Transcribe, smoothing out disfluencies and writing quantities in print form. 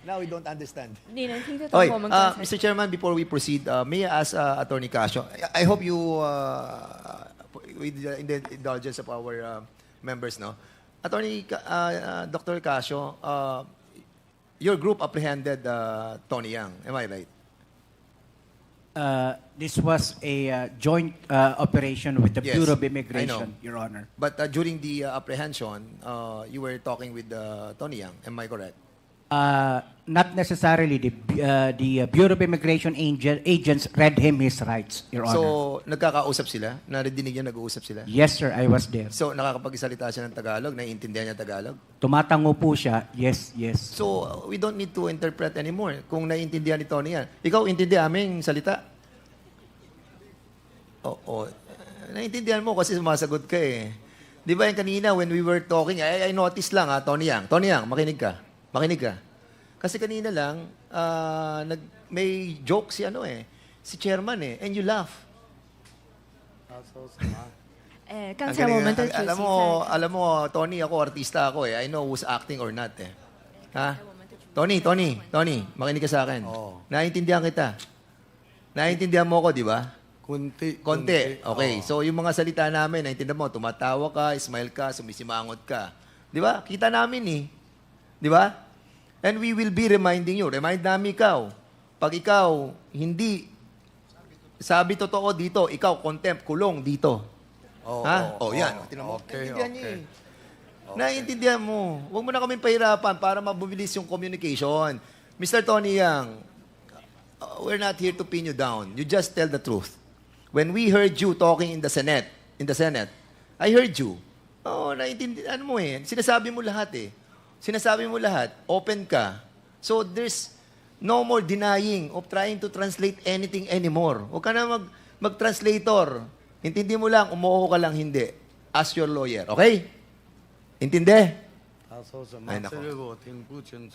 Now we don't understand. 你能听得懂 Okay, 我们刚才 Mr. Chairman, before we proceed, may I ask Attorney Casio, I hope you, with the indulgence of our members, no? Attorney, Dr. Casio, your group apprehended Tony Yang, am I right? This was a joint operation with the Yes, Bureau of I know. Immigration, Your Honor. But during the apprehension, you were talking with Tony Yang, am I correct? Not necessarily. The Bureau of Immigration agents read him his rights, Your Honor. So, nagkakausap sila? Narinig niya nag-uusap sila? Yes, sir, I was there. So, nakakapagsalita siya ng Tagalog? Naiintindihan niya Tagalog? Tumatango po siya. Yes, yes. So, we don't need to interpret anymore kung naiintindihan ni Tony yan. Ikaw, intindi aming salita? Oo. Naiintindihan mo kasi sumasagot ka eh. Di ba yung kanina when we were talking, I noticed lang Tony Yang. Tony Yang, makinig ka. Makinig ka. Kasi kanina lang, may joke si si chairman and you laugh. 刚才我们的主席 alam mo, Tony, ako, artista ako I know who's acting or not Ha? Tony, makinig ka sa akin. Oo. Naiintindihan kita. Naiintindihan mo ako, di ba? Konti. Konti. Okay. Oo. So, yung mga salita namin, naiintindihan mo, tumatawa ka, smile ka, sumisimangot ka. Di ba? Kita namin Di ba? And we will be reminding you. Remind namin ikaw. Pag ikaw, hindi sabi totoo dito, ikaw, contempt, kulong dito. Oo, Ha? oo, Yan. oo. Tinan mo. Okay, Naiintindihan niya okay. Naiintindihan mo. Huwag mo na kaming pahirapan para mabubilis yung communication. Mr. Tony Yang, we're not here to pin you down. You just tell the truth. When we heard you talking in the Senate, I heard you. Naiintindihan mo Sinasabi mo lahat Sinasabi mo lahat. Open ka. So there's no more denying of trying to translate anything anymore. Huwag ka na mag-translator. Intindi mo lang, umuho ka lang hindi. Ask your lawyer. Okay? Intindi? 他说什么 哎？那好这个我听不清楚。